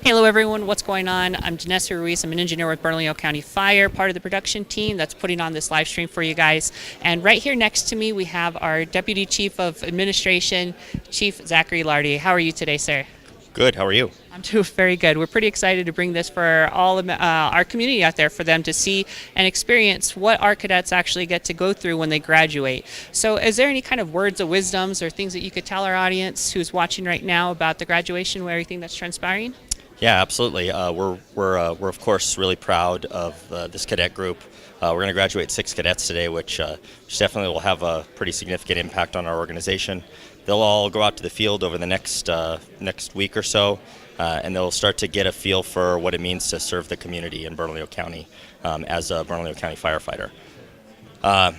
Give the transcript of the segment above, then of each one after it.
Hello everyone, what's going on? I'm Janessa Ruiz. I'm an engineer with Bernalillo County Fire, part of the production team that's putting on this live stream for you guys. And right here next to me we have our Deputy Chief of Administration, Chief Zachary Lardy. How are you today, sir? Good. How are you? I'm doing very good. We're pretty excited to bring this for all of our community out there, for them to see and experience what our cadets actually get to go through when they graduate. So is there any kind of words of wisdoms or things that you could tell our audience who's watching right now about the graduation, everything that's transpiring? Yeah, absolutely. We're of course really proud of this cadet group. We're going to graduate 6 cadets today, which definitely will have a pretty significant impact on our organization. They'll all go out to the field over the next week or so, and they'll start to get a feel for what it means to serve the community in Bernalillo County as a Bernalillo County firefighter.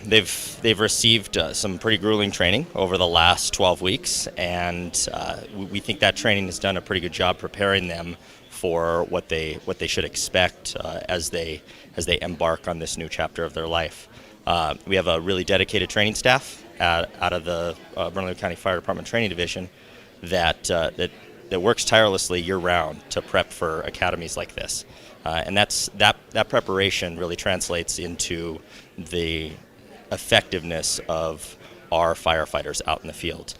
They've received some pretty grueling training over the last 12 weeks, and we think that training has done a pretty good job preparing them for what they should expect as they embark on this new chapter of their life. We have a really dedicated training staff out of the Bernalillo County Fire Department Training Division that works tirelessly year-round to prep for academies like this. And that preparation really translates into the effectiveness of our firefighters out in the field.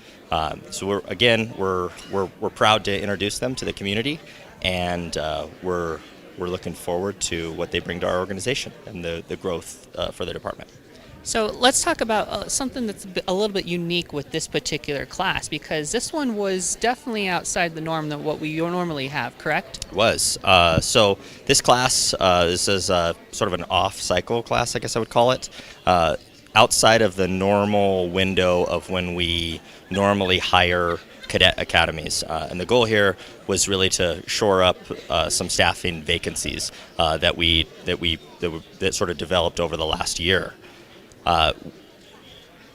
So we're proud to introduce them to the community, and we're looking forward to what they bring to our organization and the growth for the department. So let's talk about something that's a little bit unique with this particular class, because this one was definitely outside the norm than what we normally have, correct? It was. So this class, this is sort of an off-cycle class, I guess I would call it, outside of the normal window of when we normally hire cadet academies. And the goal here was really to shore up some staffing vacancies that sort of developed over the last year.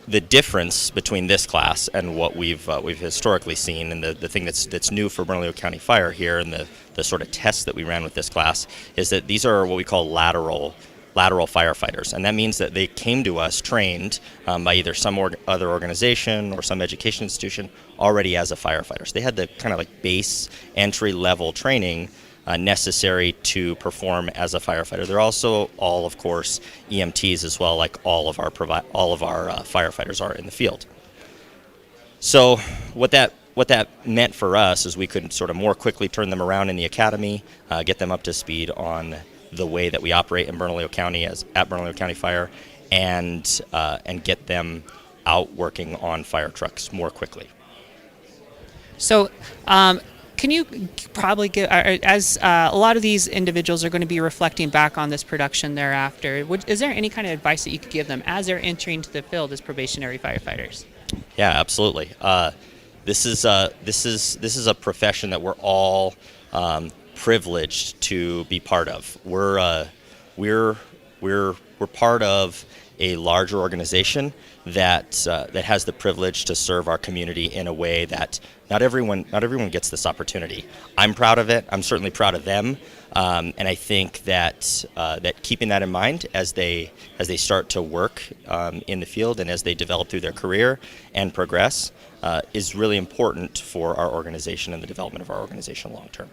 The difference between this class and what we've historically seen, and the thing that's new for Bernalillo County Fire here, and the sort of test that we ran with this class, is that these are what we call lateral firefighters, and that means that they came to us trained by either some other organization or some education institution already as a firefighter. So they had the kind of like base entry level training necessary to perform as a firefighter. They're also all, of course, EMTs as well, like all of our firefighters are in the field. So what that meant for us is we could sort of more quickly turn them around in the academy, get them up to speed on the way that we operate in Bernalillo County at Bernalillo County Fire, and get them out working on fire trucks more quickly. So can you probably give, as a lot of these individuals are going to be reflecting back on this production thereafter, is there any kind of advice that you could give them as they're entering to the field as probationary firefighters? Yeah, absolutely. This is a profession that we're all privileged to be part of. We're part of a larger organization that has the privilege to serve our community in a way that not everyone gets this opportunity. I'm proud of it. I'm certainly proud of them, and I think that keeping that in mind as they start to work in the field and as they develop through their career and progress is really important for our organization and the development of our organization long term.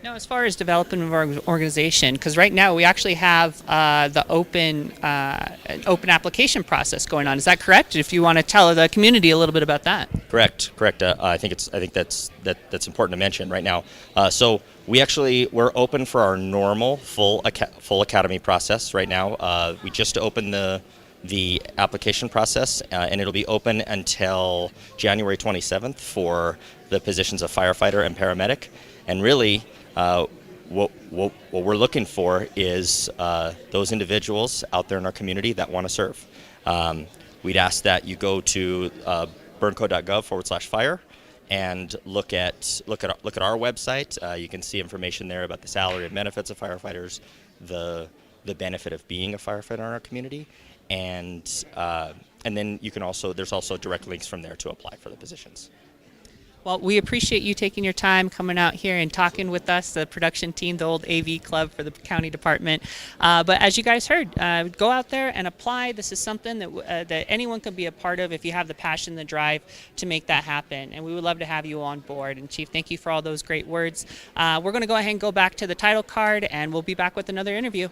Now, as far as development of our organization, because right now we actually have the open application process going on. Is that correct? If you want to tell the community a little bit about that. Correct. I think that's important to mention right now. So we're open for our normal full academy process right now. We just opened the application process, and it'll be open until January 27th for the positions of firefighter and paramedic. And really, what we're looking for is those individuals out there in our community that want to serve. We'd ask that you go to bernco.gov/fire and look at our website. You can see information there about the salary and benefits of firefighters, the benefit of being a firefighter in our community, and then there's also direct links from there to apply for the positions. Well, we appreciate you taking your time coming out here and talking with us, the production team, the old AV club for the county department. But as you guys heard, go out there and apply. This is something that anyone can be a part of if you have the passion, the drive to make that happen. And we would love to have you on board. And Chief, thank you for all those great words. We're going to go ahead and go back to the title card, and we'll be back with another interview.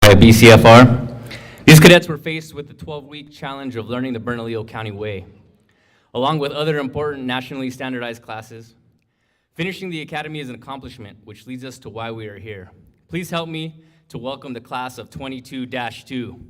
By BCFR. These cadets were faced with the 12-week challenge of learning the Bernalillo County Way, along with other important nationally standardized classes. Finishing the academy is an accomplishment, which leads us to why we are here. Please help me to welcome the class of 22-2.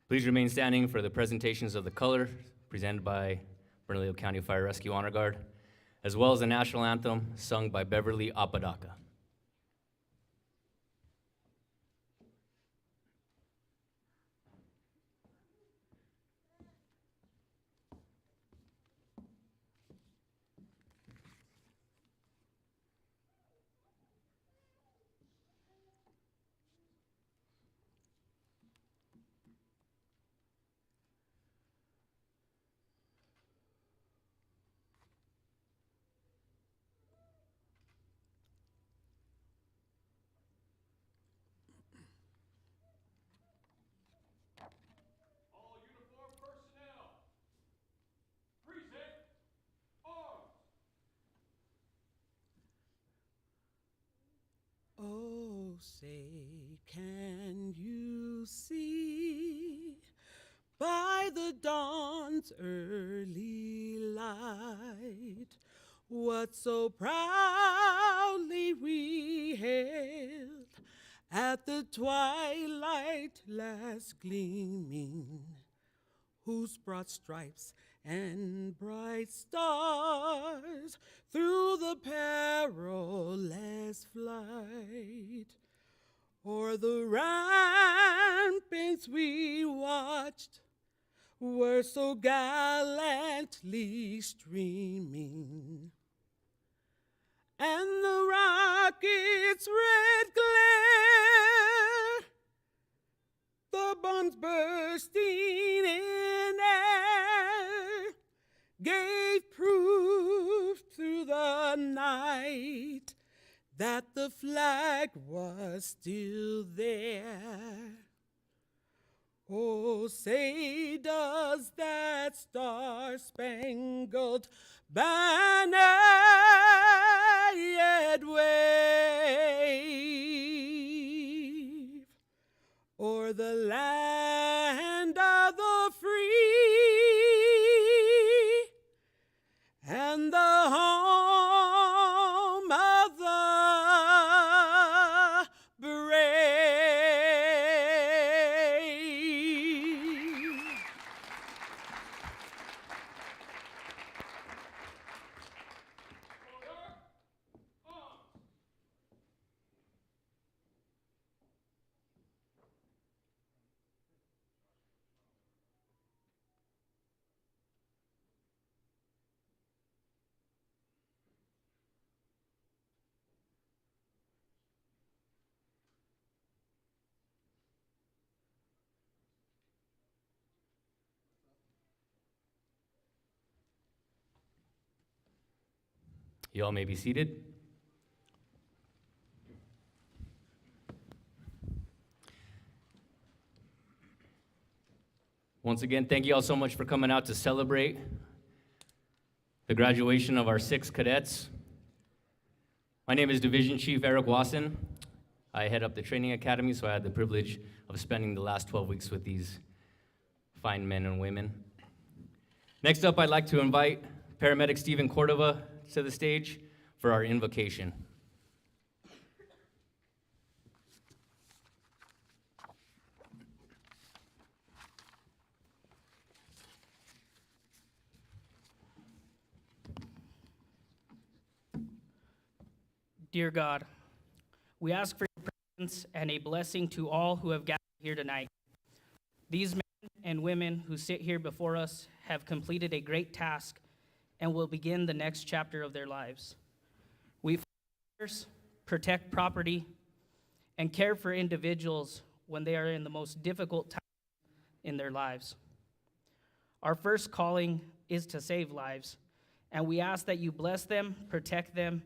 Please remain standing for the presentations of the color presented by Bernalillo County Fire Rescue Honor Guard, as well as the national anthem sung by Beverly Apodaca. All uniformed personnel, present arms. Oh, say, can you see by the dawn's early light what so proudly we hailed at the twilight last gleaming, whose broad stripes and bright stars through the perilous flight o'er the ramparts we watched were so gallantly streaming, and the rocket's red glare, the bombs bursting in air, gave proof through the night that the flag was still there. Oh, say, does that star-spangled banner yet wave o'er the land of the free and the home of the brave? Order, arms. You all may be seated. Once again, thank you all so much for coming out to celebrate the graduation of our 6 cadets. My name is Division Chief Eric Wasson. I head up the training academy, so I had the privilege of spending the last 12 weeks with these fine men and women. Next up, I'd like to invite paramedic Stephen Cordova to the stage for our invocation. Dear God, we ask for your presence and a blessing to all who have gathered here tonight. These men and women who sit here before us have completed a great task and will begin the next chapter of their lives. We protect property and care for individuals when they are in the most difficult time in their lives. Our first calling is to save lives, and we ask that you bless them, protect them,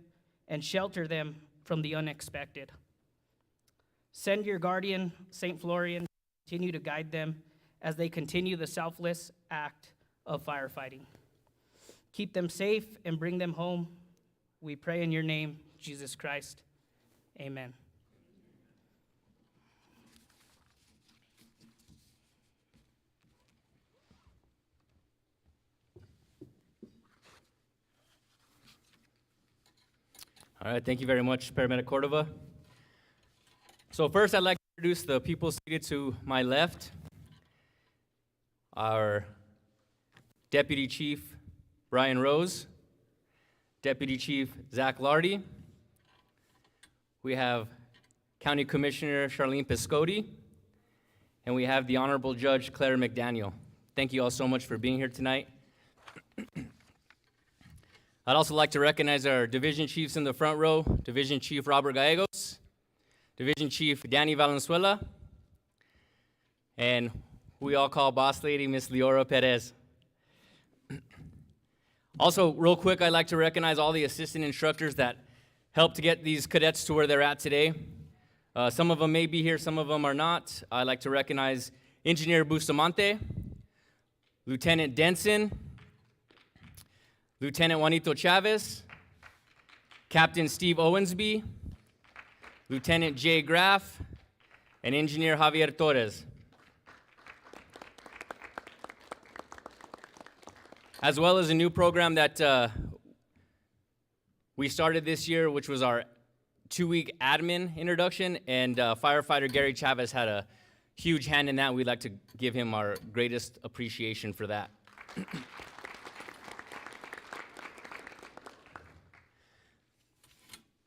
and shelter them from the unexpected. Send your guardian, St. Florian, to continue to guide them as they continue the selfless act of firefighting. Keep them safe and bring them home. We pray in your name, Jesus Christ. Amen. All right, thank you very much, Paramedic Cordova. So first, I'd like to introduce the people seated to my left. Our Deputy Chief, Brian Rose. Deputy Chief, Zach Lardy. We have County Commissioner Charlene Piscotti. And we have the Honorable Judge, Claire McDaniel. Thank you all so much for being here tonight. I'd also like to recognize our division chiefs in the front row, Division Chief Robert Gallegos, Division Chief Danny Valenzuela, and who we all call Boss Lady, Miss Leora Perez. Also, real quick, I'd like to recognize all the assistant instructors that helped to get these cadets to where they're at today. Some of them may be here, some of them are not. I'd like to recognize Engineer Bustamante, Lieutenant Denson, Lieutenant Juanito Chavez, Captain Steve Owensby, Lieutenant Jay Graff, and Engineer Javier Torres. As well as a new program that we started this year, which was our 2-week admin introduction, and firefighter Gary Chavez had a huge hand in that. We'd like to give him our greatest appreciation for that.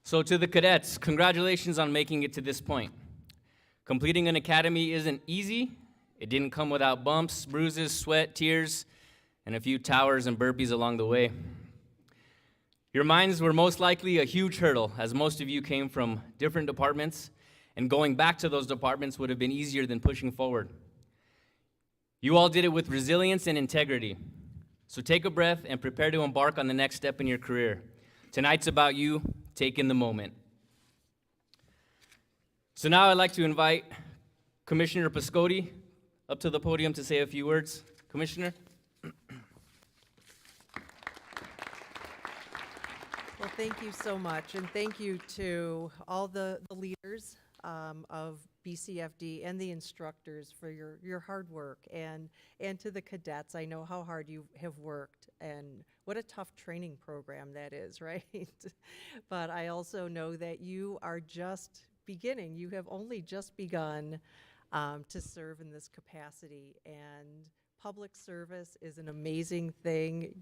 So to the cadets, congratulations on making it to this point. Completing an academy isn't easy. It didn't come without bumps, bruises, sweat, tears, and a few towers and burpees along the way. Your minds were most likely a huge hurdle, as most of you came from different departments, and going back to those departments would have been easier than pushing forward. You all did it with resilience and integrity. So take a breath and prepare to embark on the next step in your career. Tonight's about you. Take in the moment. So now I'd like to invite Commissioner Piscotti up to the podium to say a few words. Commissioner? Well, thank you so much, and thank you to all the leaders of BCFD and the instructors for your hard work, and to the cadets. I know how hard you have worked, and what a tough training program that is, right? But I also know that you are just beginning. You have only just begun to serve in this capacity, and public service is an amazing thing.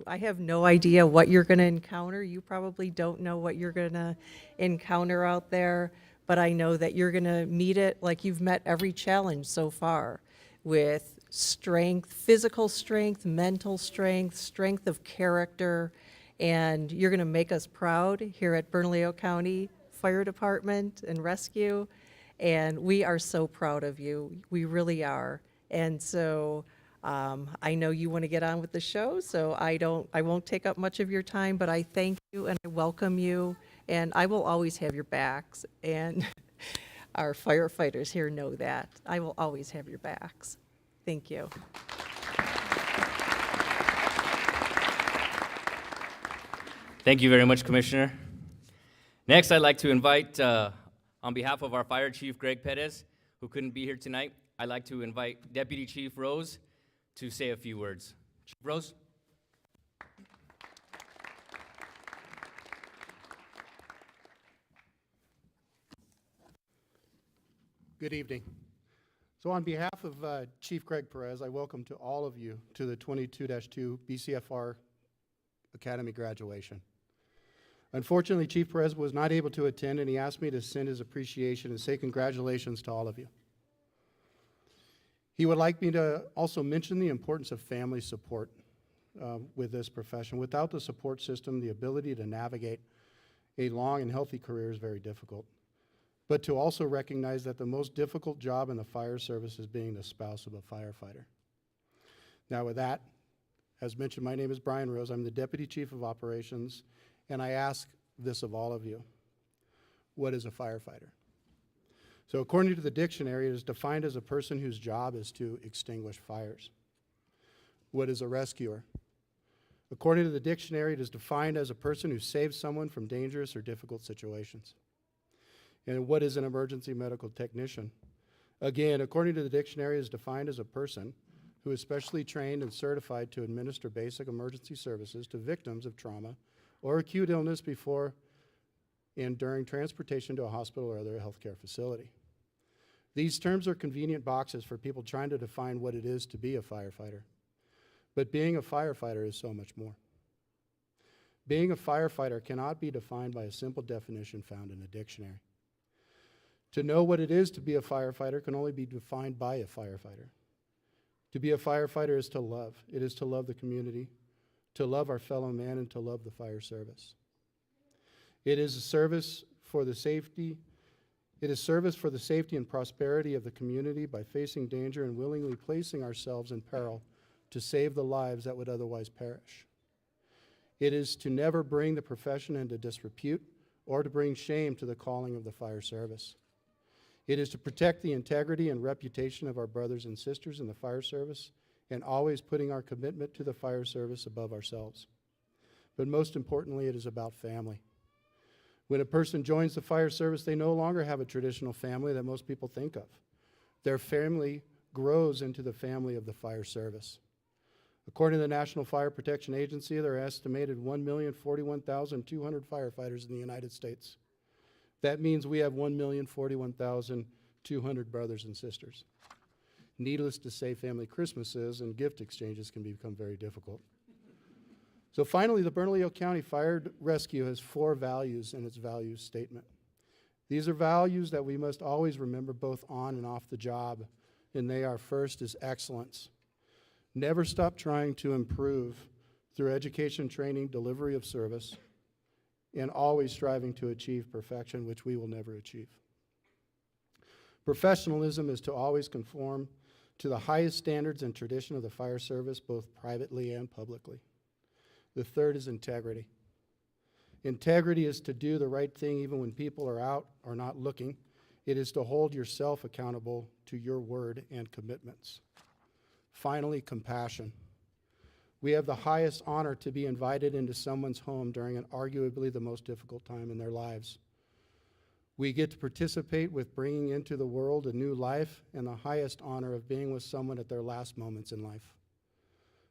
I have no idea what you're going to encounter. You probably don't know what you're going to encounter out there, but I know that you're going to meet it like you've met every challenge so far, with strength, physical strength, mental strength, strength of character, and you're going to make us proud here at Bernalillo County Fire Department and Rescue, and we are so proud of you. We really are. And so I know you want to get on with the show, so I won't take up much of your time, but I thank you and I welcome you, and I will always have your backs, and our firefighters here know that. I will always have your backs. Thank you. Thank you very much, Commissioner. Next, I'd like to invite, on behalf of our Fire Chief, Greg Perez, who couldn't be here tonight, I'd like to invite Deputy Chief Rose to say a few words. Chief Rose? Good evening. So on behalf of Chief Greg Perez, I welcome to all of you to the 22-2 BCFR Academy graduation. Unfortunately, Chief Perez was not able to attend, and he asked me to send his appreciation and say congratulations to all of you. He would like me to also mention the importance of family support with this profession. Without the support system, the ability to navigate a long and healthy career is very difficult. But to also recognize that the most difficult job in the fire service is being the spouse of a firefighter. Now with that, as mentioned, my name is Brian Rose. I'm the Deputy Chief of Operations, and I ask this of all of you. What is a firefighter? So according to the dictionary, it is defined as a person whose job is to extinguish fires. What is a rescuer? According to the dictionary, it is defined as a person who saves someone from dangerous or difficult situations. And what is an emergency medical technician? Again, according to the dictionary, it is defined as a person who is specially trained and certified to administer basic emergency services to victims of trauma or acute illness before and during transportation to a hospital or other healthcare facility. These terms are convenient boxes for people trying to define what it is to be a firefighter. But being a firefighter is so much more. Being a firefighter cannot be defined by a simple definition found in a dictionary. To know what it is to be a firefighter can only be defined by a firefighter. To be a firefighter is to love. It is to love the community, to love our fellow man, and to love the fire service. It is a service for the safety. It is service for the safety and prosperity of the community by facing danger and willingly placing ourselves in peril to save the lives that would otherwise perish. It is to never bring the profession into disrepute or to bring shame to the calling of the fire service. It is to protect the integrity and reputation of our brothers and sisters in the fire service and always putting our commitment to the fire service above ourselves. But most importantly, it is about family. When a person joins the fire service, they no longer have a traditional family that most people think of. Their family grows into the family of the fire service. According to the National Fire Protection Agency, there are estimated 1,041,200 firefighters in the United States. That means we have 1,041,200 brothers and sisters. Needless to say, family Christmases and gift exchanges can become very difficult. So finally, the Bernalillo County Fire Rescue has 4 values in its values statement. These are values that we must always remember both on and off the job, and they are: first is excellence. Never stop trying to improve through education, training, delivery of service, and always striving to achieve perfection, which we will never achieve. Professionalism is to always conform to the highest standards and tradition of the fire service, both privately and publicly. The third is integrity. Integrity is to do the right thing even when people are out or not looking. It is to hold yourself accountable to your word and commitments. Finally, compassion. We have the highest honor to be invited into someone's home during an arguably the most difficult time in their lives. We get to participate with bringing into the world a new life and the highest honor of being with someone at their last moments in life.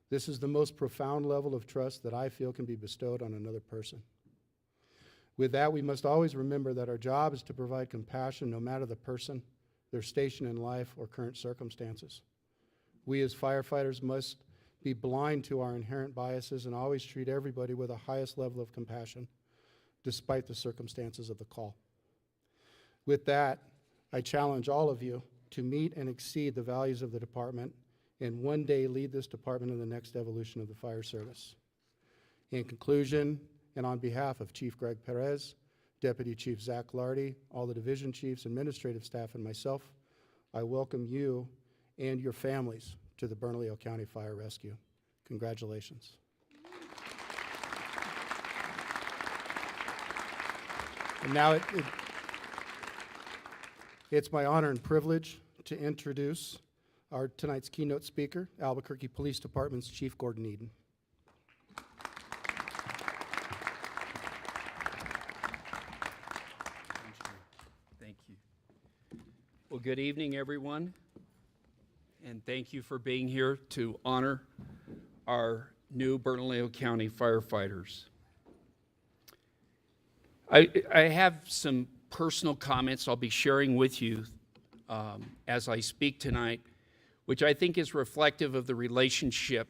This is the most profound level of trust that I feel can be bestowed on another person. With that, we must always remember that our job is to provide compassion no matter the person, their station in life, or current circumstances. We as firefighters must be blind to our inherent biases and always treat everybody with the highest level of compassion, despite the circumstances of the call. With that, I challenge all of you to meet and exceed the values of the department and one day lead this department in the next evolution of the fire service. In conclusion, and on behalf of Chief Greg Perez, Deputy Chief Zach Lardy, all the division chiefs, administrative staff, and myself, I welcome you and your families to the Bernalillo County Fire Rescue. Congratulations. And now it's my honor and privilege to introduce our tonight's keynote speaker, Albuquerque Police Department's Chief Gordon Eden. Thank you. Well, good evening, everyone, and thank you for being here to honor our new Bernalillo County firefighters. I have some personal comments I'll be sharing with you as I speak tonight, which I think is reflective of the relationship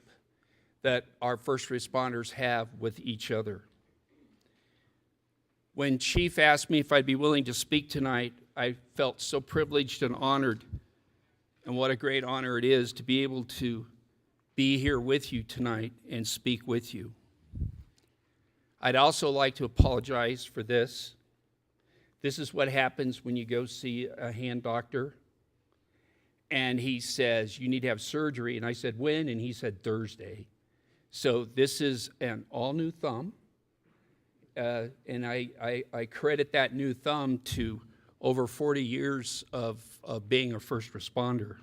that our first responders have with each other. When Chief asked me if I'd be willing to speak tonight, I felt so privileged and honored, and what a great honor it is to be able to be here with you tonight and speak with you. I'd also like to apologize for this. This is what happens when you go see a hand doctor And he says, you need to have surgery. And I said, when? And he said, Thursday. So this is an all-new thumb. And I credit that new thumb to over 40 years of being a first responder.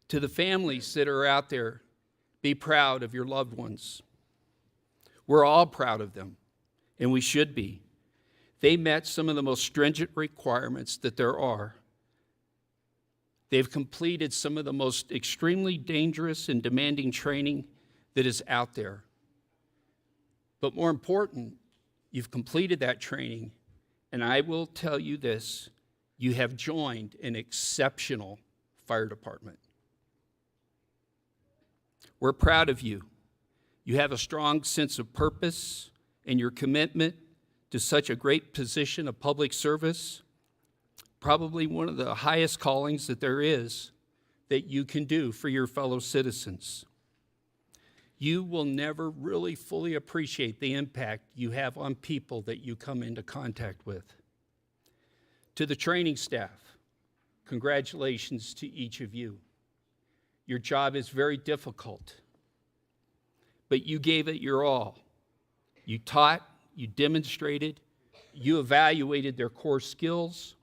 To the families that are out there, be proud of your loved ones. We're all proud of them, and we should be. They met some of the most stringent requirements that there are. They've completed some of the most extremely dangerous and demanding training that is out there. But more important, you've completed that training, and I will tell you this, you have joined an exceptional fire department. We're proud of you. You have a strong sense of purpose, and your commitment to such a great position of public service, probably one of the highest callings that there is that you can do for your fellow citizens. You will never really fully appreciate the impact you have on people that you come into contact with. To the training staff, congratulations to each of you. Your job is very difficult, but you gave it your all. You taught, you demonstrated, you evaluated their core skills,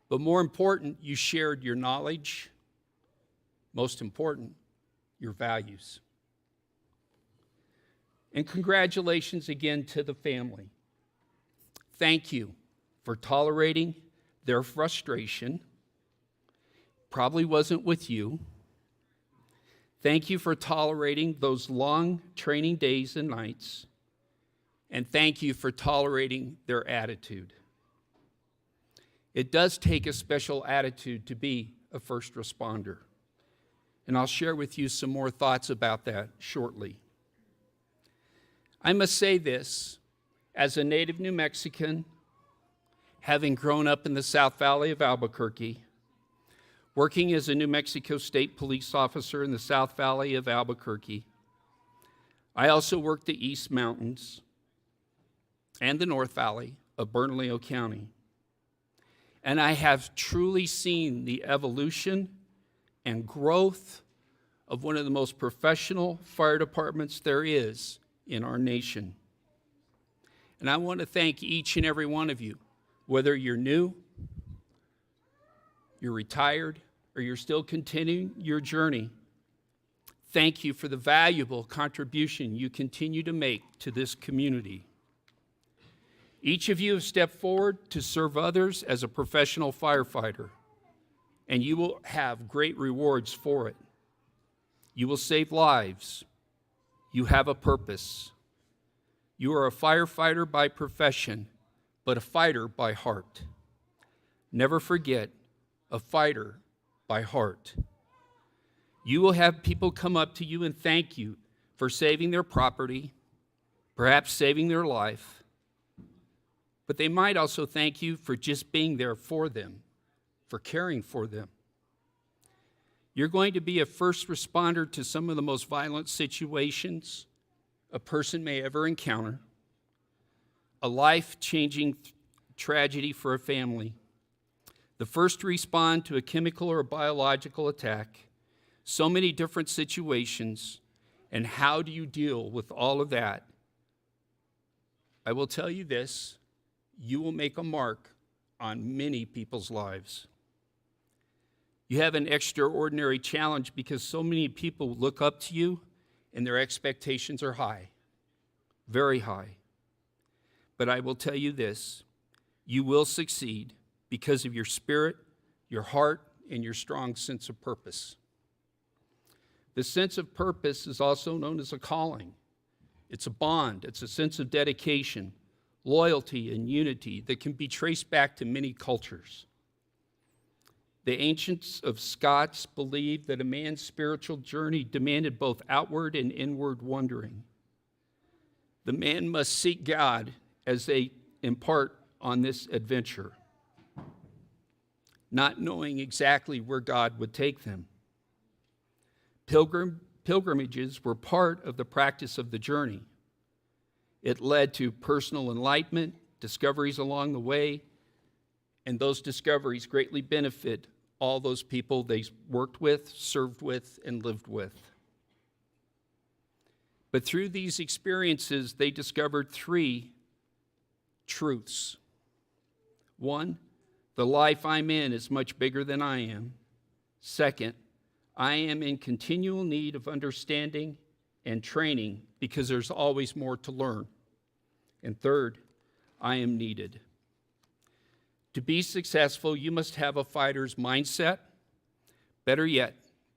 but more important, you shared your knowledge, most important, your values. And congratulations again to the family. Thank you for tolerating their frustration. Probably wasn't with you. Thank you for tolerating those long training days and nights. And thank you for tolerating their attitude. It does take a special attitude to be a first responder. And I'll share with you some more thoughts about that shortly. I must say this, as a native New Mexican, having grown up in the South Valley of Albuquerque, working as a New Mexico State police officer in the South Valley of Albuquerque, I also worked the East Mountains and the North Valley of Bernalillo County. And I have truly seen the evolution and growth of one of the most professional fire departments there is in our nation. And I want to thank each and every one of you, whether you're new, you're retired, or you're still continuing your journey. Thank you for the valuable contribution you continue to make to this community. Each of you have stepped forward to serve others as a professional firefighter, and you will have great rewards for it. You will save lives. You have a purpose. You are a firefighter by profession, but a fighter by heart. Never forget, a fighter by heart. You will have people come up to you and thank you for saving their property, perhaps saving their life, but they might also thank you for just being there for them, for caring for them. You're going to be a first responder to some of the most violent situations a person may ever encounter, a life-changing tragedy for a family, the first to respond to a chemical or a biological attack, so many different situations, and how do you deal with all of that? I will tell you this, you will make a mark on many people's lives. You have an extraordinary challenge because so many people look up to you and their expectations are high, very high. But I will tell you this, you will succeed because of your spirit, your heart, and your strong sense of purpose. The sense of purpose is also known as a calling. It's a bond, it's a sense of dedication, loyalty, and unity that can be traced back to many cultures. The ancients of Scots believed that a man's spiritual journey demanded both outward and inward wandering. The man must seek God as they embark on this adventure, not knowing exactly where God would take them. Pilgrimages were part of the practice of the journey. It led to personal enlightenment, discoveries along the way, and those discoveries greatly benefit all those people they worked with, served with, and lived with. But through these experiences, they discovered 3 truths. 1, the life I'm in is much bigger than I am. 2nd, I am in continual need of understanding and training because there's always more to learn. And 3rd, I am needed. To be successful, you must have a fighter's mindset, better yet,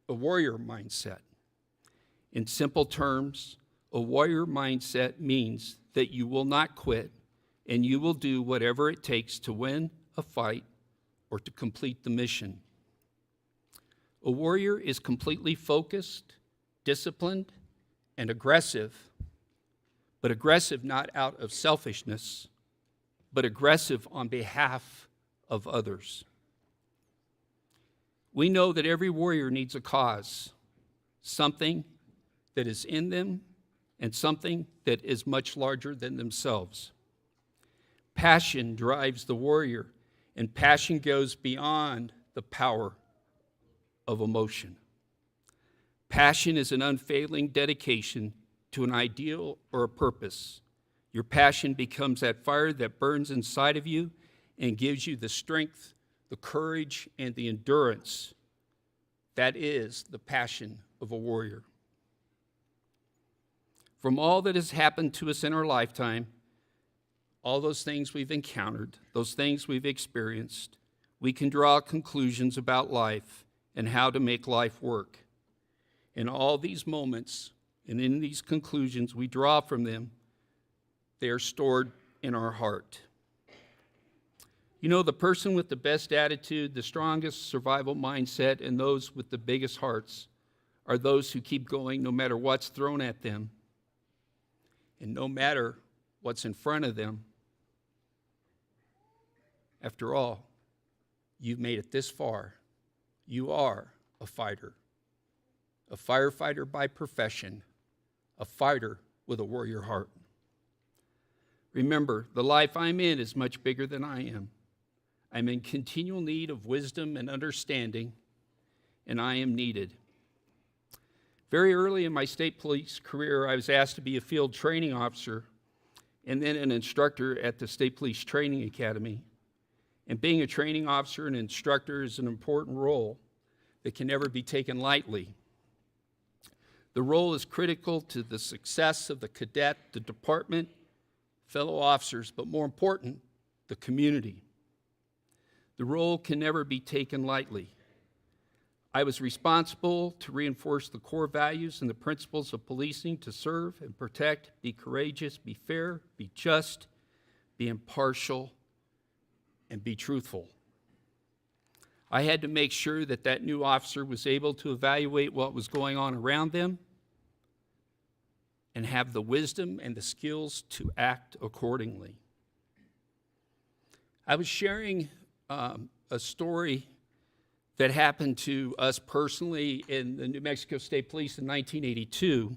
a warrior mindset. In simple terms, a warrior mindset means that you will not quit and you will do whatever it takes to win a fight or to complete the mission. A warrior is completely focused, disciplined, and aggressive, but aggressive not out of selfishness, but aggressive on behalf of others. We know that every warrior needs a cause, something that is in them and something that is much larger than themselves. Passion drives the warrior, and passion goes beyond the power of emotion. Passion is an unfailing dedication to an ideal or a purpose. Your passion becomes that fire that burns inside of you and gives you the strength, the courage, and the endurance. That is the passion of a warrior. From all that has happened to us in our lifetime, all those things we've encountered, those things we've experienced, we can draw conclusions about life and how to make life work. In all these moments and in these conclusions we draw from them, they are stored in our heart. You know, the person with the best attitude, the strongest survival mindset, and those with the biggest hearts are those who keep going no matter what's thrown at them and no matter what's in front of them. After all, you've made it this far. You are a fighter. A firefighter by profession, a fighter with a warrior heart. Remember, the life I'm in is much bigger than I am. I'm in continual need of wisdom and understanding, and I am needed. Very early in my state police career, I was asked to be a field training officer and then an instructor at the State Police Training Academy. And being a training officer and instructor is an important role that can never be taken lightly. The role is critical to the success of the cadet, the department, fellow officers, but more important, the community. The role can never be taken lightly. I was responsible to reinforce the core values and the principles of policing to serve and protect, be courageous, be fair, be just, be impartial, and be truthful. I had to make sure that that new officer was able to evaluate what was going on around them and have the wisdom and the skills to act accordingly. I was sharing a story that happened to us personally in the New Mexico State Police in 1982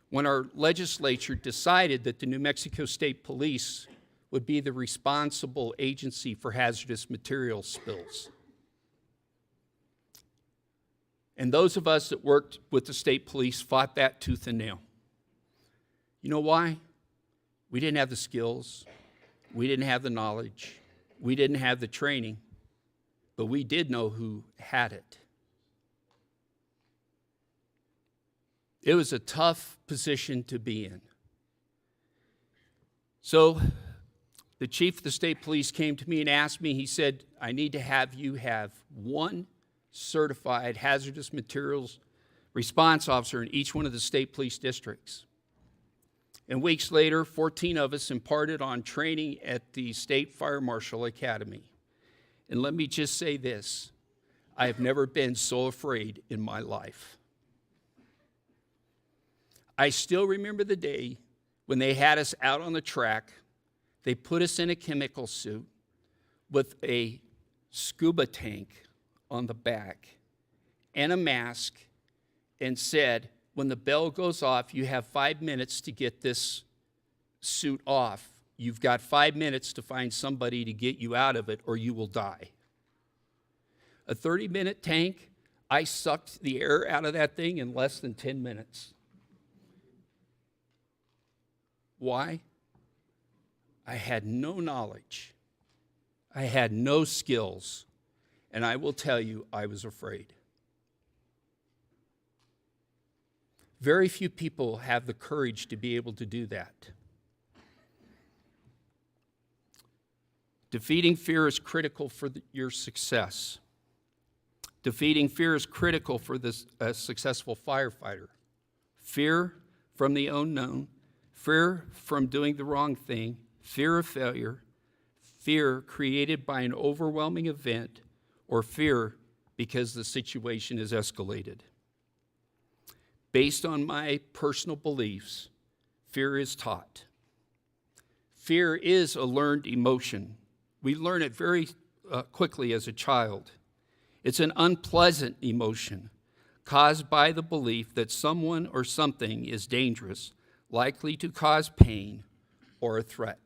when our legislature decided that the New Mexico State Police would be the responsible agency for hazardous material spills. And those of us that worked with the state police fought that tooth and nail. You know why? We didn't have the skills, we didn't have the knowledge, we didn't have the training, but we did know who had it. It was a tough position to be in. So the chief of the state police came to me and asked me, he said, I need to have you have one certified hazardous materials response officer in each one of the state police districts. And weeks later, 14 of us imparted on training at the State Fire Marshal Academy. And let me just say this, I have never been so afraid in my life. I still remember the day when they had us out on the track. They put us in a chemical suit with a scuba tank on the back and a mask and said, when the bell goes off, you have 5 minutes to get this suit off. You've got 5 minutes to find somebody to get you out of it or you will die. A 30-minute tank, I sucked the air out of that thing in less than 10 minutes. Why? I had no knowledge. I had no skills. And I will tell you, I was afraid. Very few people have the courage to be able to do that. Defeating fear is critical for your success. Defeating fear is critical for a successful firefighter. Fear from the unknown, fear from doing the wrong thing, fear of failure, fear created by an overwhelming event, or fear because the situation is escalated. Based on my personal beliefs, fear is taught. Fear is a learned emotion. We learn it very quickly as a child. It's an unpleasant emotion caused by the belief that someone or something is dangerous, likely to cause pain or a threat.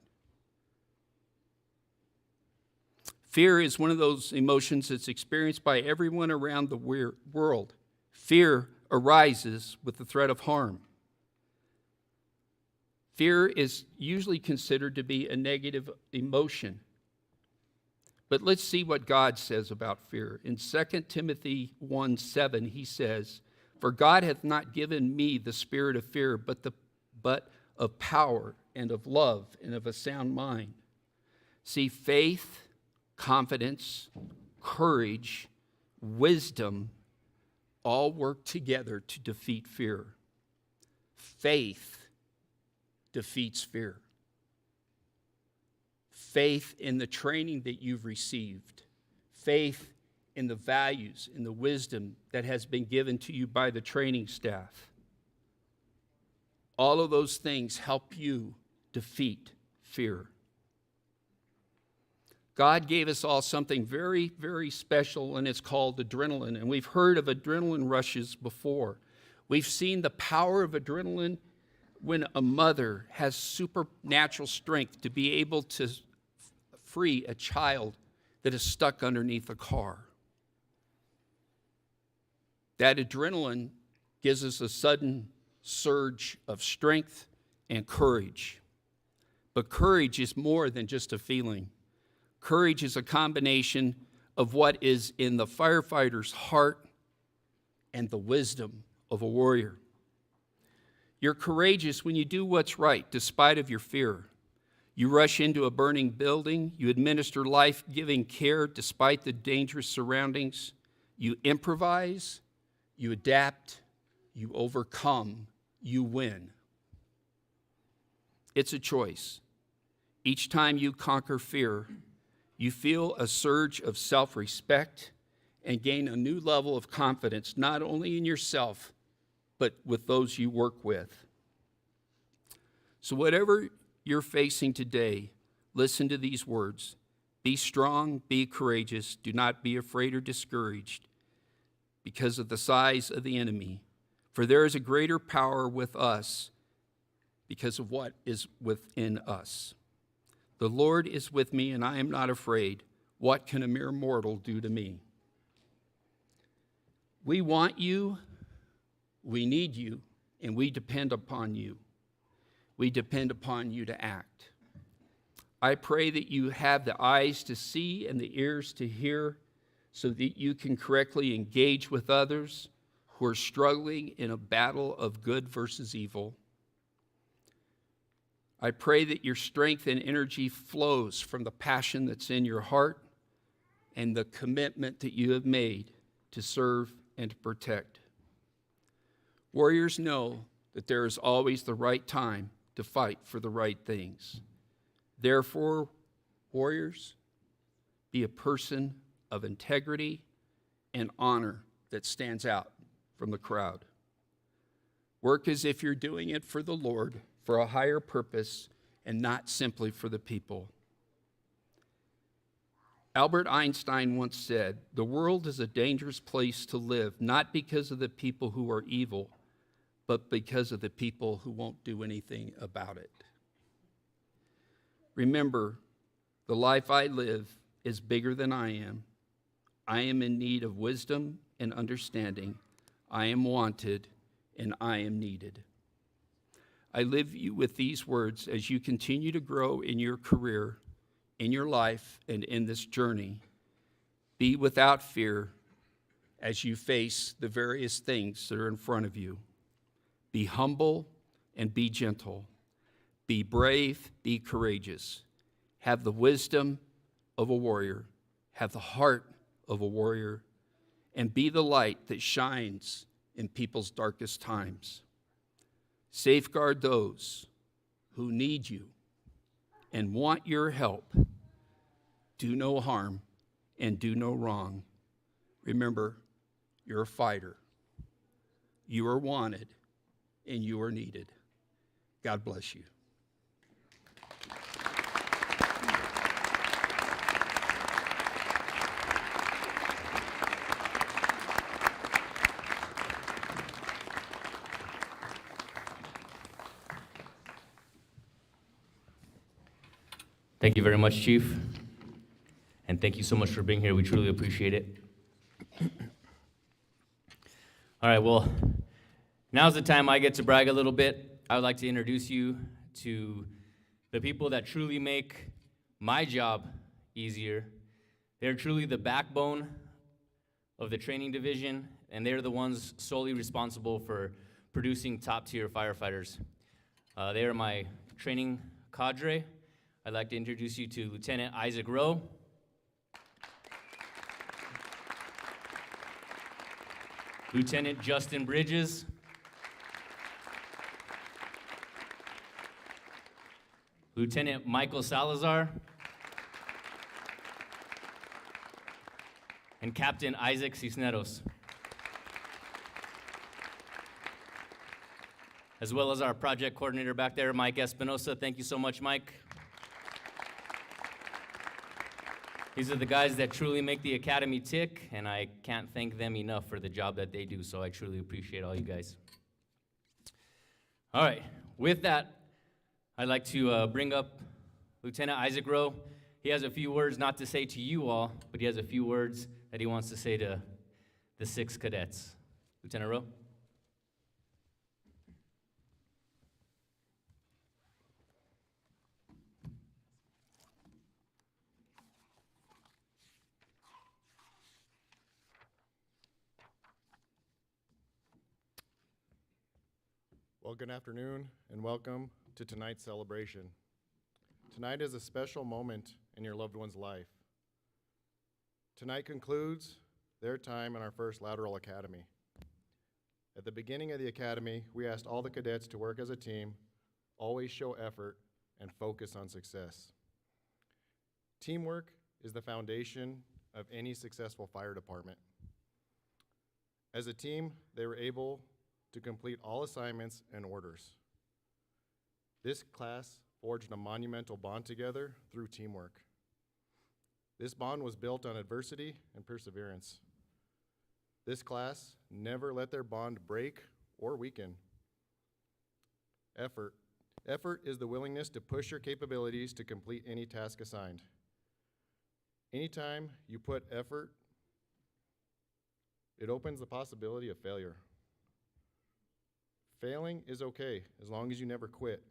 Fear is one of those emotions that's experienced by everyone around the world. Fear arises with the threat of harm. Fear is usually considered to be a negative emotion. But let's see what God says about fear. In 2 Timothy 1:7, he says, "For God hath not given me the spirit of fear, but of power and of love and of a sound mind." See, faith, confidence, courage, wisdom all work together to defeat fear. Faith defeats fear. Faith in the training that you've received. Faith in the values, in the wisdom that has been given to you by the training staff. All of those things help you defeat fear. God gave us all something very, very special, and it's called adrenaline. And we've heard of adrenaline rushes before. We've seen the power of adrenaline when a mother has supernatural strength to be able to free a child that is stuck underneath a car. That adrenaline gives us a sudden surge of strength and courage. But courage is more than just a feeling. Courage is a combination of what is in the firefighter's heart and the wisdom of a warrior. You're courageous when you do what's right despite of your fear. You rush into a burning building. You administer life-giving care despite the dangerous surroundings. You improvise. You adapt. You overcome. You win. It's a choice. Each time you conquer fear, you feel a surge of self-respect and gain a new level of confidence, not only in yourself, but with those you work with. So whatever you're facing today, listen to these words. Be strong, be courageous, do not be afraid or discouraged because of the size of the enemy. For there is a greater power with us because of what is within us. The Lord is with me, and I am not afraid. What can a mere mortal do to me? We want you, we need you, and we depend upon you. We depend upon you to act. I pray that you have the eyes to see and the ears to hear so that you can correctly engage with others who are struggling in a battle of good versus evil. I pray that your strength and energy flows from the passion that's in your heart and the commitment that you have made to serve and to protect. Warriors know that there is always the right time to fight for the right things. Therefore, warriors, be a person of integrity and honor that stands out from the crowd. Work as if you're doing it for the Lord, for a higher purpose, and not simply for the people. Albert Einstein once said, "The world is a dangerous place to live, not because of the people who are evil, but because of the people who won't do anything about it." Remember, the life I live is bigger than I am. I am in need of wisdom and understanding. I am wanted, and I am needed. I leave you with these words as you continue to grow in your career, in your life, and in this journey. Be without fear as you face the various things that are in front of you. Be humble and be gentle. Be brave, be courageous. Have the wisdom of a warrior. Have the heart of a warrior. And be the light that shines in people's darkest times. Safeguard those who need you and want your help. Do no harm and do no wrong. Remember, you're a fighter. You are wanted and you are needed. God bless you. Thank you very much, Chief. And thank you so much for being here. We truly appreciate it. All right, well, now's the time I get to brag a little bit. I would like to introduce you to the people that truly make my job easier. They're truly the backbone of the training division, and they're the ones solely responsible for producing top-tier firefighters. They are my training cadre. I'd like to introduce you to Lieutenant Isaac Rowe. Lieutenant Justin Bridges. Lieutenant Michael Salazar. And Captain Isaac Cisneros. As well as our project coordinator back there, Mike Espinosa. Thank you so much, Mike. These are the guys that truly make the Academy tick, and I can't thank them enough for the job that they do, so I truly appreciate all you guys. All right, with that, I'd like to bring up Lieutenant Isaac Rowe. He has a few words not to say to you all, but he has a few words that he wants to say to the 6 cadets. Lieutenant Rowe. Well, good afternoon and welcome to tonight's celebration. Tonight is a special moment in your loved one's life. Tonight concludes their time in our first Lateral Academy. At the beginning of the Academy, we asked all the cadets to work as a team, always show effort, and focus on success. Teamwork is the foundation of any successful fire department. As a team, they were able to complete all assignments and orders. This class forged a monumental bond together through teamwork. This bond was built on adversity and perseverance. This class never let their bond break or weaken. Effort. Effort is the willingness to push your capabilities to complete any task assigned. Anytime you put effort, it opens the possibility of failure. Failing is okay, as long as you never quit.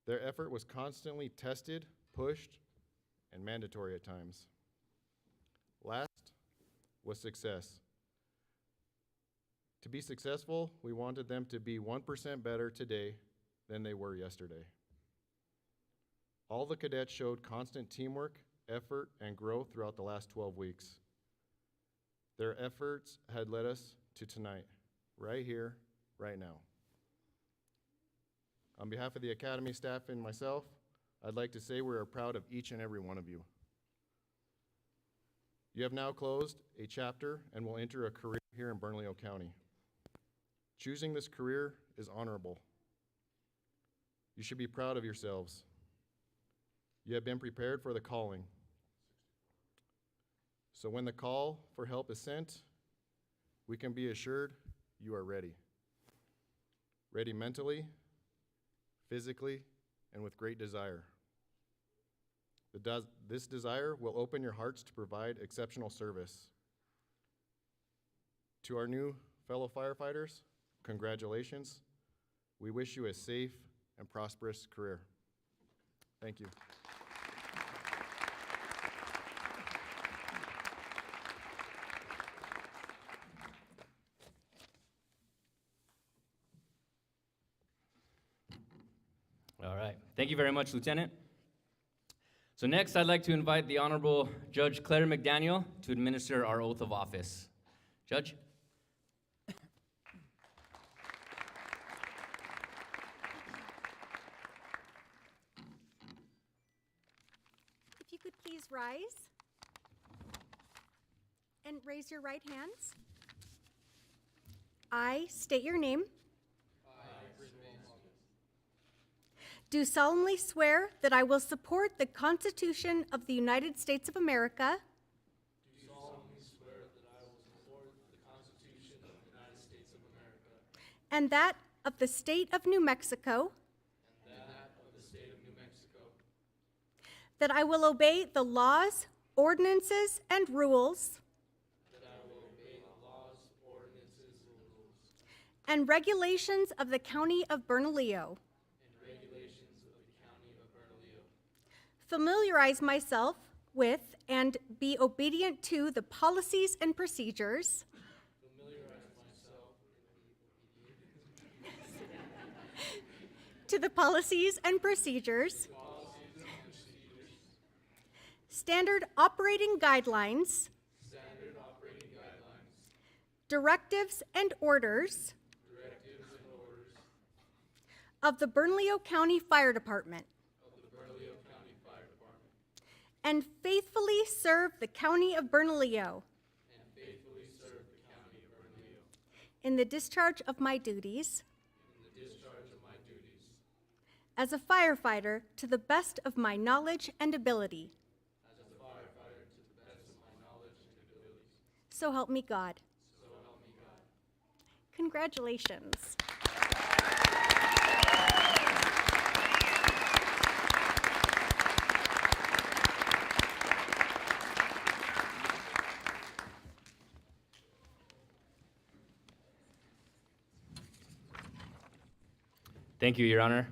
Their effort was constantly tested, pushed, and mandatory at times. Last was success. To be successful, we wanted them to be 1% better today than they were yesterday. All the cadets showed constant teamwork, effort, and growth throughout the last 12 weeks. Their efforts had led us to tonight, right here, right now. On behalf of the Academy staff and myself, I'd like to say we are proud of each and every one of you. You have now closed a chapter and will enter a career here in Bernalillo County. Choosing this career is honorable. You should be proud of yourselves. You have been prepared for the calling. So when the call for help is sent, we can be assured you are ready. Ready mentally, physically, and with great desire. This desire will open your hearts to provide exceptional service. To our new fellow firefighters, congratulations. We wish you a safe and prosperous career. Thank you. All right. Thank you very much, Lieutenant. So next, I'd like to invite the Honorable Judge Claire McDaniel to administer our oath of office. Judge? If you could please rise and raise your right hands. I state your name. Do solemnly swear that I will support the Constitution of the United States of America. Do solemnly swear that I will support the Constitution of the United States of America. And that of the state of New Mexico. And that of the state of New Mexico. That I will obey the laws, ordinances, and rules. That I will obey the laws, ordinances, and rules. And regulations of the County of Bernalillo. Familiarize myself with and be obedient to the policies and procedures. To the policies and procedures. Standard operating guidelines. Directives and orders. Of the Bernalillo County Fire Department. And faithfully serve the County of Bernalillo. In the discharge of my duties. As a firefighter to the best of my knowledge and ability. So help me God. Congratulations. Thank you, Your Honor.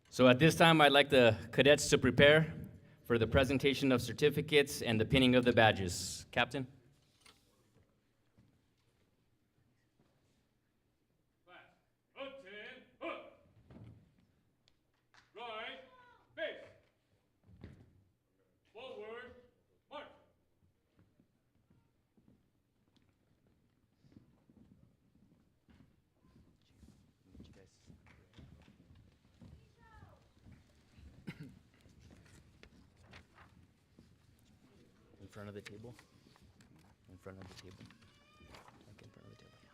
So at this time, I'd like the cadets to prepare for the presentation of certificates and the pinning of the badges. Captain? Class, attend, up. Right, face. Forward, march. In front of the table. In front of the table. Like in front of the table, yeah.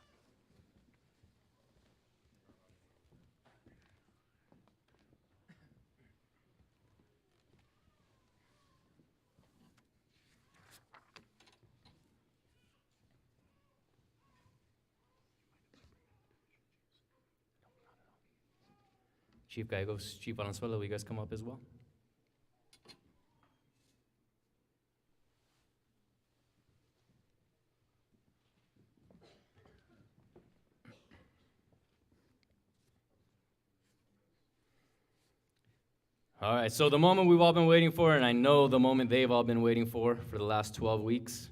Chief Gallegos, Chief Valenzuela, will you guys come up as well? All right, so the moment we've all been waiting for, and I know the moment they've all been waiting for the last 12 weeks,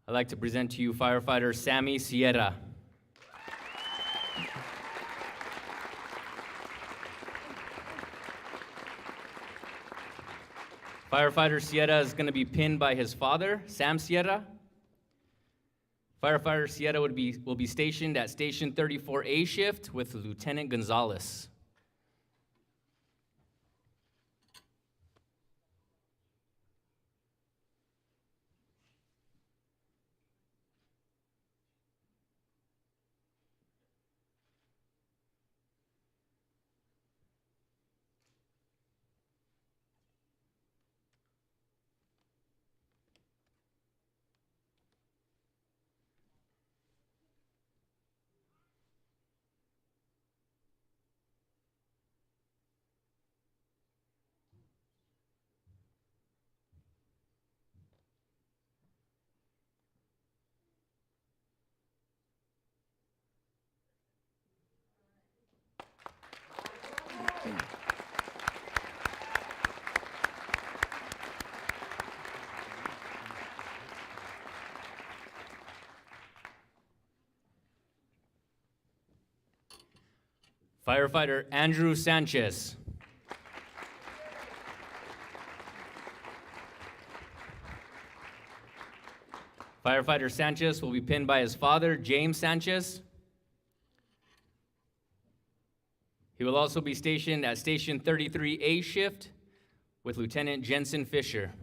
I'd like to present to you firefighter Sammy Sierra. Firefighter Sierra is going to be pinned by his father, Sam Sierra. Firefighter Sierra will be stationed at Station 34A shift with Lieutenant Gonzalez. Firefighter Andrew Sanchez. Firefighter Sanchez will be pinned by his father, James Sanchez. He will also be stationed at Station 33A shift with Lieutenant Jensen Fisher.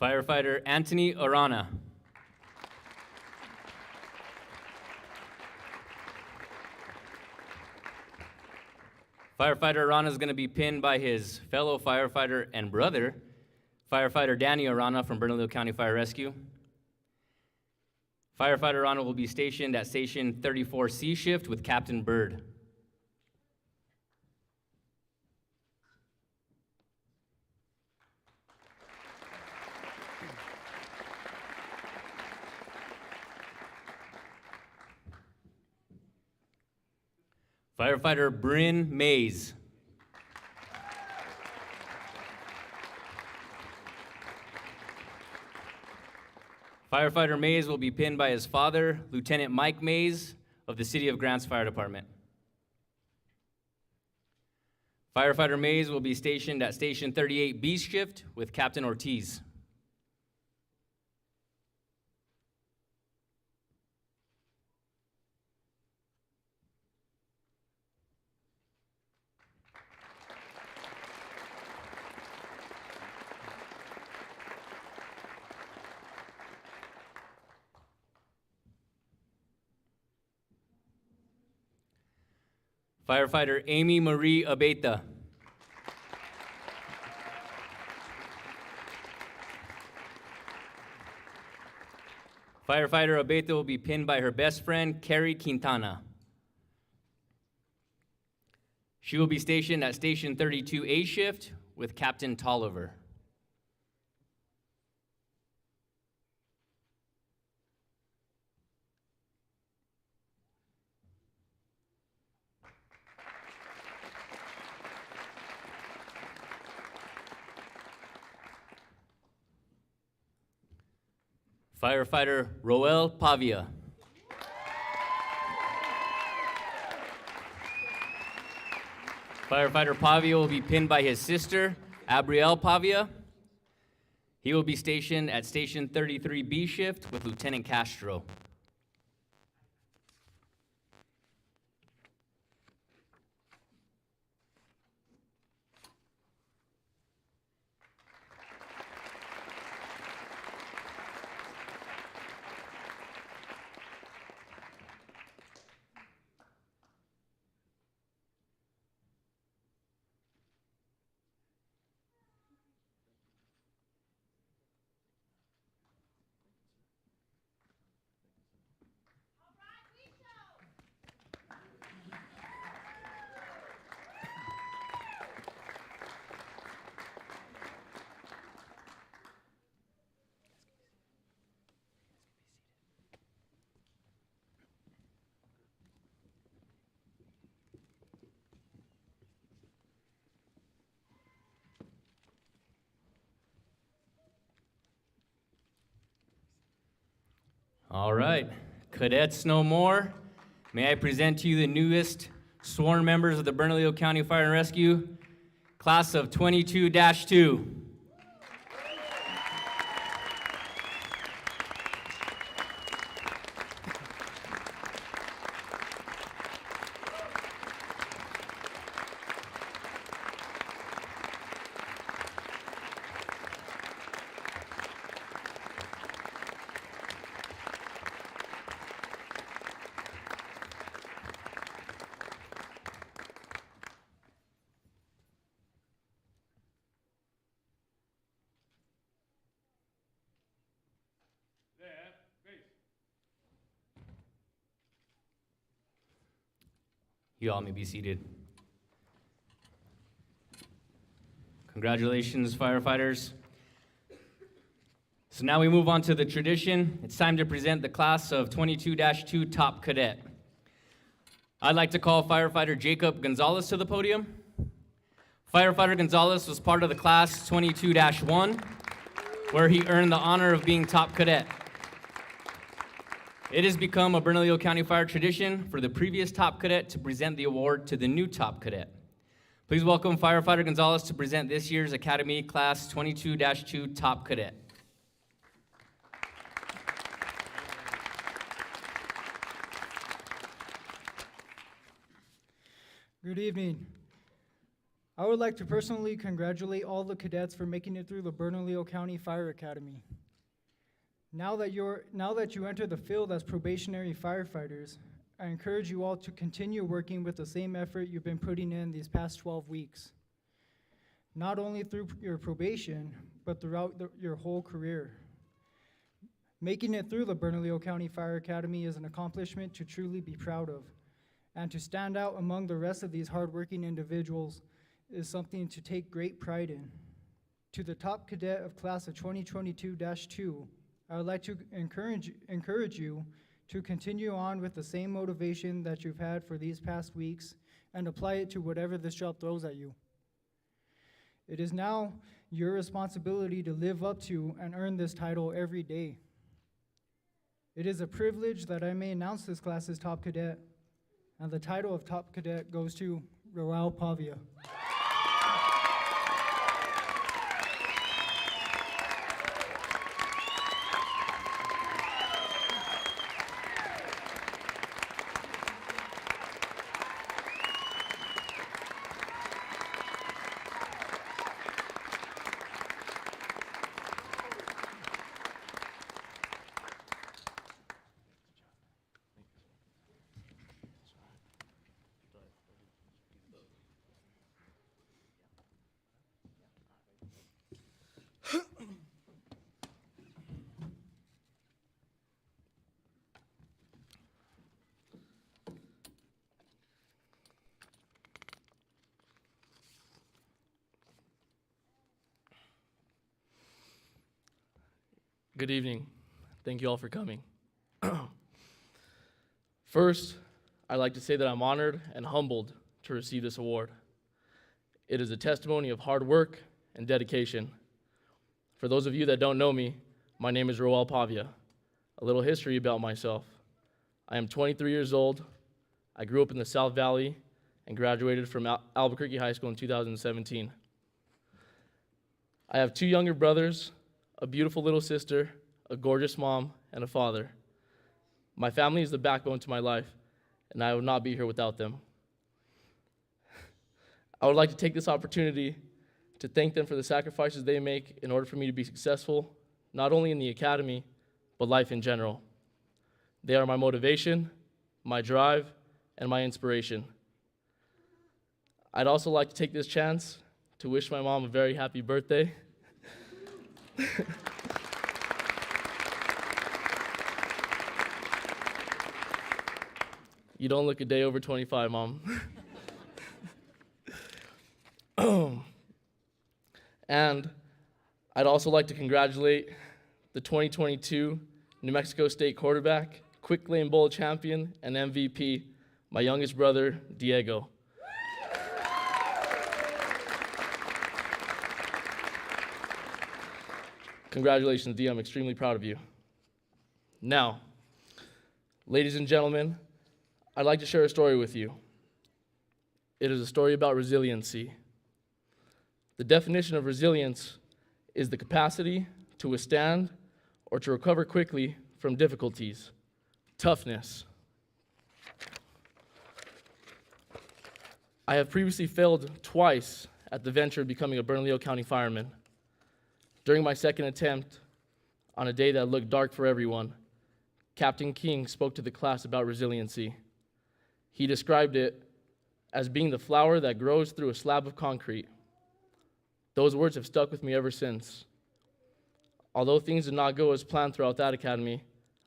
Firefighter Anthony Arana. Firefighter Arana is going to be pinned by his fellow firefighter and brother, Firefighter Danny Arana from Bernalillo County Fire Rescue. Firefighter Arana will be stationed at Station 34C shift with Captain Bird. Firefighter Bryn Mays. Firefighter Mays will be pinned by his father, Lieutenant Mike Mays of the City of Grants Fire Department. Firefighter Mays will be stationed at Station 38B shift with Captain Ortiz. Firefighter Amy Marie Abeta. Firefighter Abeta will be pinned by her best friend, Carrie Quintana. She will be stationed at Station 32A shift with Captain Tolliver. Firefighter Roel Pavia. Firefighter Pavia will be pinned by his sister, Abrielle Pavia. He will be stationed at Station 33B shift with Lieutenant Castro. All right, cadets no more. May I present to you the newest sworn members of the Bernalillo County Fire and Rescue, class of 22-2. You all may be seated. Congratulations, firefighters. So now we move on to the tradition. It's time to present the class of 22-2 Top Cadet. I'd like to call firefighter Jacob Gonzalez to the podium. Firefighter Gonzalez was part of the class 22-1, where he earned the honor of being Top Cadet. It has become a Bernalillo County Fire tradition for the previous Top Cadet to present the award to the new Top Cadet. Please welcome Firefighter Gonzalez to present this year's Academy Class 22-2 Top Cadet. Good evening. I would like to personally congratulate all the cadets for making it through the Bernalillo County Fire Academy. Now that you enter the field as probationary firefighters, I encourage you all to continue working with the same effort you've been putting in these past 12 weeks. Not only through your probation, but throughout your whole career. Making it through the Bernalillo County Fire Academy is an accomplishment to truly be proud of, and to stand out among the rest of these hardworking individuals is something to take great pride in. To the top cadet of class of 2022-2, I would like to encourage you to continue on with the same motivation that you've had for these past weeks and apply it to whatever this job throws at you. It is now your responsibility to live up to and earn this title every day. It is a privilege that I may announce this class's top cadet, and the title of top cadet goes to Roel Pavia. Good evening. Thank you all for coming. First, I'd like to say that I'm honored and humbled to receive this award. It is a testimony of hard work and dedication. For those of you that don't know me, my name is Roel Pavia. A little history about myself. I am 23 years old. I grew up in the South Valley and graduated from Albuquerque High School in 2017. I have two younger brothers, a beautiful little sister, a gorgeous mom, and a father. My family is the backbone to my life, and I would not be here without them. I would like to take this opportunity to thank them for the sacrifices they make in order for me to be successful, not only in the academy, but life in general. They are my motivation, my drive, and my inspiration. I'd also like to take this chance to wish my mom a very happy birthday. You don't look a day over 25, Mom. And I'd also like to congratulate the 2022 New Mexico State quarterback, quick lane bowl champion, and MVP, my youngest brother, Diego. Congratulations, Dia. I'm extremely proud of you. Now, ladies and gentlemen, I'd like to share a story with you. It is a story about resiliency. The definition of resilience is the capacity to withstand or to recover quickly from difficulties. Toughness. I have previously failed twice at the venture of becoming a Bernalillo County fireman. During my second attempt, on a day that looked dark for everyone, Captain King spoke to the class about resiliency. He described it as being the flower that grows through a slab of concrete. Those words have stuck with me ever since. Although things did not go as planned throughout that academy,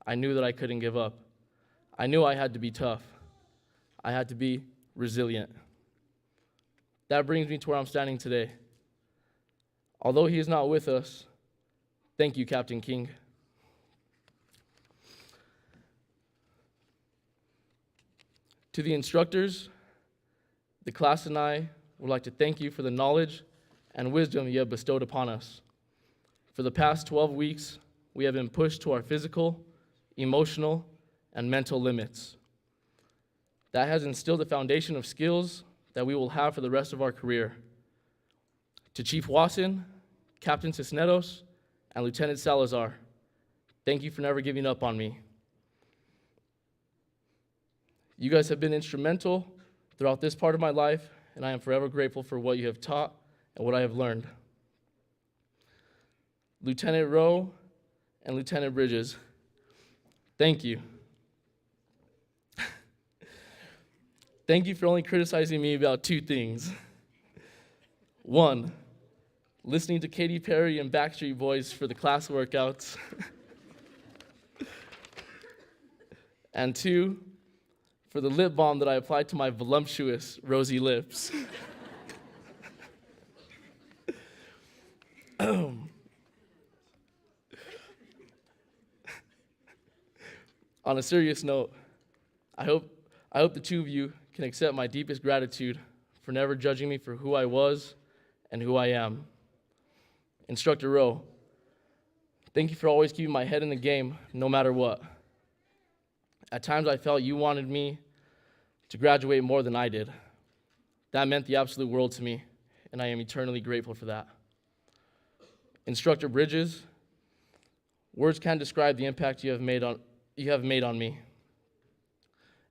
I knew that I couldn't give up. I knew I had to be tough. I had to be resilient. That brings me to where I'm standing today. Although he is not with us, thank you, Captain King. To the instructors, the class and I would like to thank you for the knowledge and wisdom you have bestowed upon us. For the past 12 weeks, we have been pushed to our physical, emotional, and mental limits. That has instilled a foundation of skills that we will have for the rest of our career. To Chief Wasson, Captain Cisneros, and Lieutenant Salazar, thank you for never giving up on me. You guys have been instrumental throughout this part of my life, and I am forever grateful for what you have taught and what I have learned. Lieutenant Rowe and Lieutenant Bridges, thank you. Thank you for only criticizing me about 2 things. 1, listening to Katy Perry and Backstreet Boys for the class workouts. And 2, for the lip balm that I applied to my voluptuous, rosy lips. On a serious note, I hope the 2 of you can accept my deepest gratitude for never judging me for who I was and who I am. Instructor Rowe, thank you for always keeping my head in the game, no matter what. At times I felt you wanted me to graduate more than I did. That meant the absolute world to me, and I am eternally grateful for that. Instructor Bridges, words can't describe the impact you have made on me.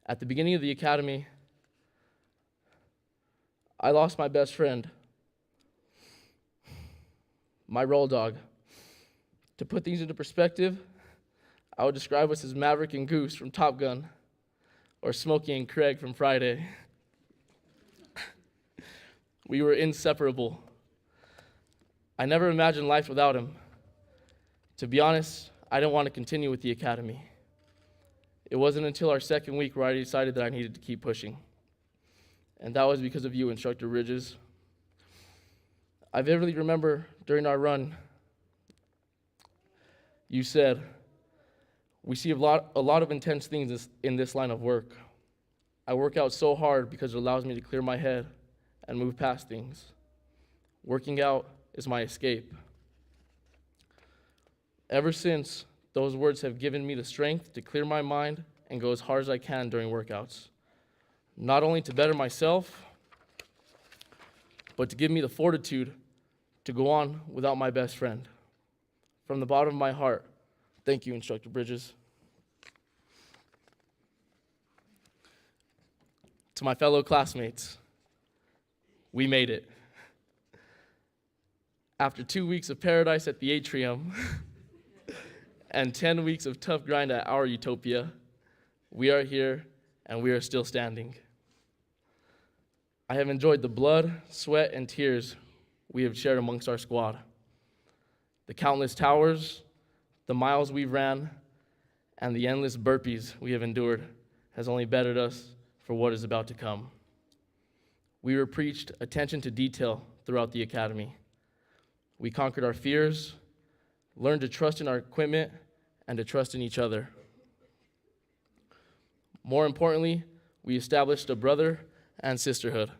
At the beginning of the academy, I lost my best friend, my roll dog. To put things into perspective, I would describe us as Maverick and Goose from Top Gun, or Smokey and Craig from Friday. We were inseparable. I never imagined life without him. To be honest, I didn't want to continue with the academy. It wasn't until our 2nd week where I decided that I needed to keep pushing. And that was because of you, Instructor Bridges. I vividly remember during our run, you said, "We see a lot of intense things in this line of work. I work out so hard because it allows me to clear my head and move past things. Working out is my escape." Ever since, those words have given me the strength to clear my mind and go as hard as I can during workouts. Not only to better myself, but to give me the fortitude to go on without my best friend. From the bottom of my heart, thank you, Instructor Bridges. To my fellow classmates, we made it. After 2 weeks of paradise at the atrium and 10 weeks of tough grind at our utopia, we are here and we are still standing. I have enjoyed the blood, sweat, and tears we have shared amongst our squad. The countless towers, the miles we've ran, and the endless burpees we have endured has only bettered us for what is about to come. We were preached attention to detail throughout the academy. We conquered our fears, learned to trust in our equipment, and to trust in each other. More importantly, we established a brother and sisterhood.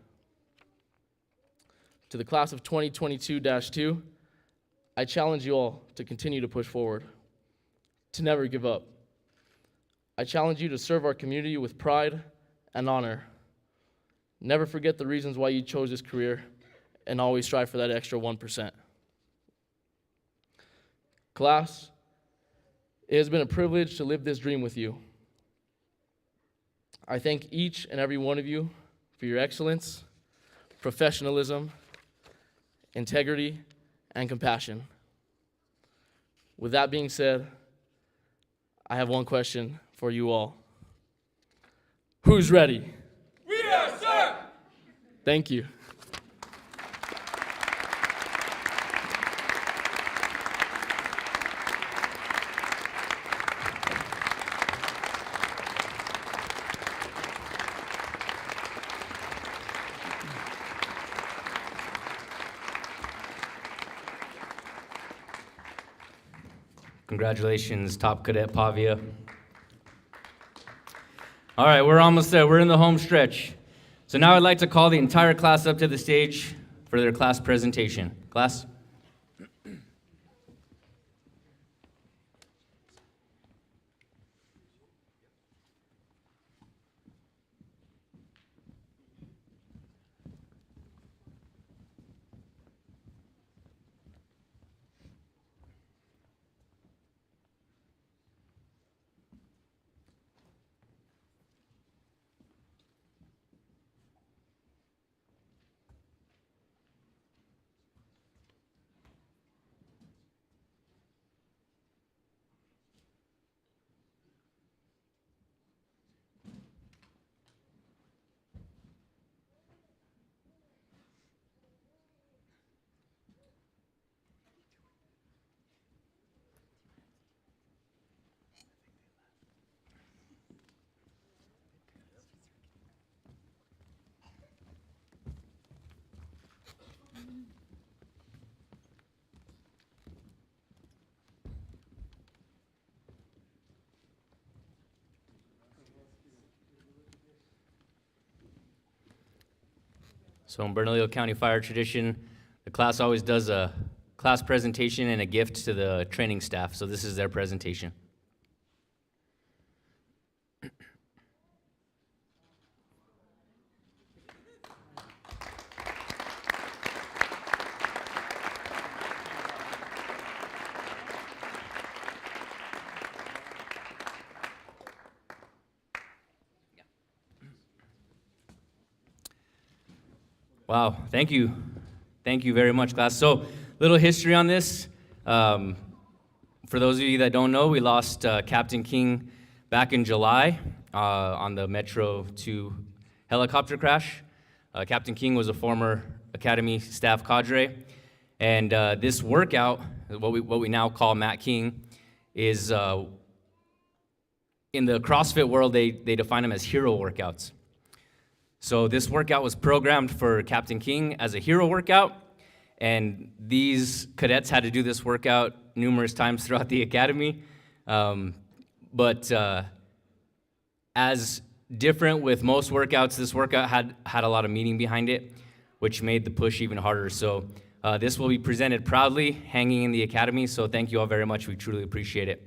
To the class of 2022-2, I challenge you all to continue to push forward, to never give up. I challenge you to serve our community with pride and honor. Never forget the reasons why you chose this career, and always strive for that extra 1%. Class, it has been a privilege to live this dream with you. I thank each and every one of you for your excellence, professionalism, integrity, and compassion. With that being said, I have one question for you all. Who's ready? We are, sir! Thank you. Congratulations, Top Cadet Pavia. All right, we're almost there. We're in the home stretch. So now I'd like to call the entire class up to the stage for their class presentation. Class. So in Bernalillo County Fire tradition, the class always does a class presentation and a gift to the training staff. So this is their presentation. Wow, thank you. Thank you very much, class. So, little history on this. For those of you that don't know, we lost Captain King back in July on the Metro 2 helicopter crash. Captain King was a former Academy staff cadre, and this workout, what we now call Matt King, is in the CrossFit world, they define them as hero workouts. So this workout was programmed for Captain King as a hero workout, and these cadets had to do this workout numerous times throughout the academy. But as different with most workouts, this workout had a lot of meaning behind it, which made the push even harder. So this will be presented proudly, hanging in the academy. So thank you all very much. We truly appreciate it.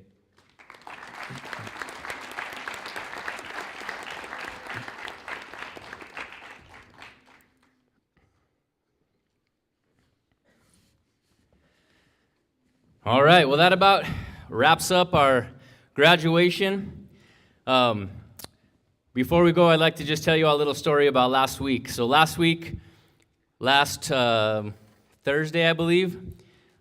All right, well, that about wraps up our graduation. Before we go, I'd like to just tell you all a little story about last week. So last Thursday, I believe,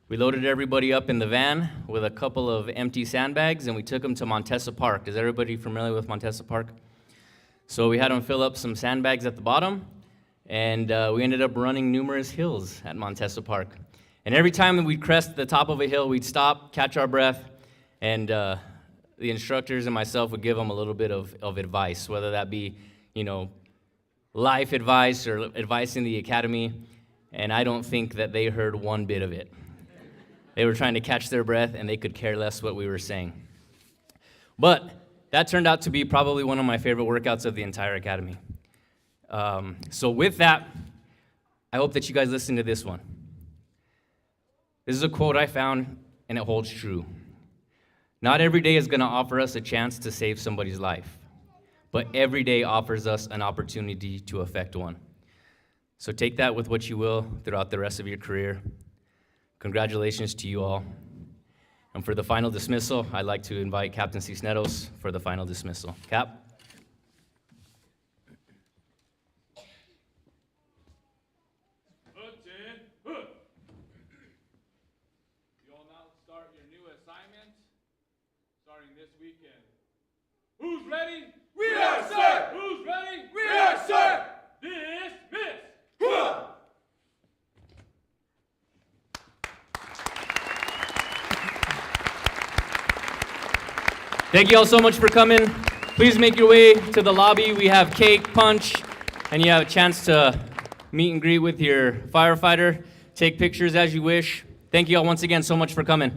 we loaded everybody up in the van with a couple of empty sandbags, and we took them to Montesa Park. Is everybody familiar with Montesa Park? So we had them fill up some sandbags at the bottom, and we ended up running numerous hills at Montesa Park. And every time that we'd crest the top of a hill, we'd stop, catch our breath, and the instructors and myself would give them a little bit of advice, whether that be, life advice or advice in the academy. And I don't think that they heard one bit of it. They were trying to catch their breath, and they could care less what we were saying. But that turned out to be probably one of my favorite workouts of the entire academy. So with that, I hope that you guys listen to this one. This is a quote I found, and it holds true. Not every day is going to offer us a chance to save somebody's life, but every day offers us an opportunity to affect one. So take that with what you will throughout the rest of your career. Congratulations to you all. And for the final dismissal, I'd like to invite Captain Cisneros for the final dismissal. Cap? Who's ready? We are, sir! Who's ready? We are, sir! Dismiss! Hooah! Thank you all so much for coming. Please make your way to the lobby. We have cake, punch, and you have a chance to meet and greet with your firefighter. Take pictures as you wish. Thank you all once again so much for coming.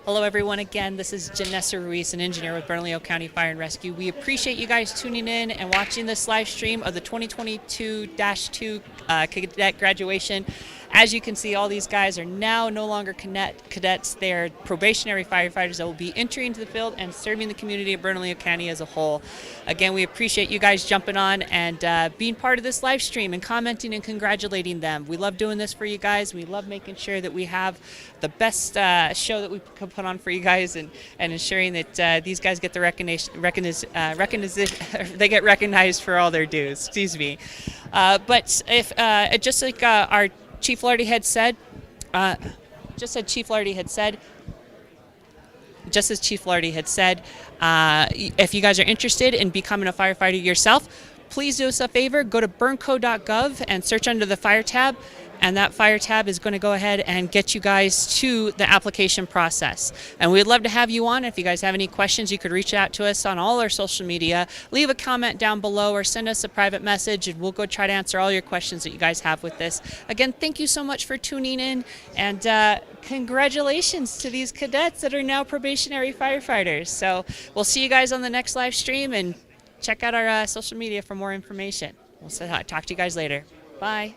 Hello, everyone. Again, this is Janessa Ruiz, an engineer with Bernalillo County Fire and Rescue. We appreciate you guys tuning in and watching this live stream of the 2022-2 cadet graduation. As you can see, all these guys are now no longer cadets. They are probationary firefighters that will be entering into the field and serving the community of Bernalillo County as a whole. Again, we appreciate you guys jumping on and being part of this live stream and commenting and congratulating them. We love doing this for you guys. We love making sure that we have the best show that we can put on for you guys, and ensuring that these guys get the they get recognized for all their dues. Excuse me. But if just like our Chief Lardy had said, just as Chief Lardy had said, if you guys are interested in becoming a firefighter yourself, please do us a favor. Go to burnco.gov and search under the fire tab. And that fire tab is going to go ahead and get you guys to the application process. And we'd love to have you on. If you guys have any questions, you could reach out to us on all our social media. Leave a comment down below or send us a private message, and we'll go try to answer all your questions that you guys have with this. Again, thank you so much for tuning in, and congratulations to these cadets that are now probationary firefighters. So we'll see you guys on the next live stream, and check out our social media for more information. We'll talk to you guys later. Bye.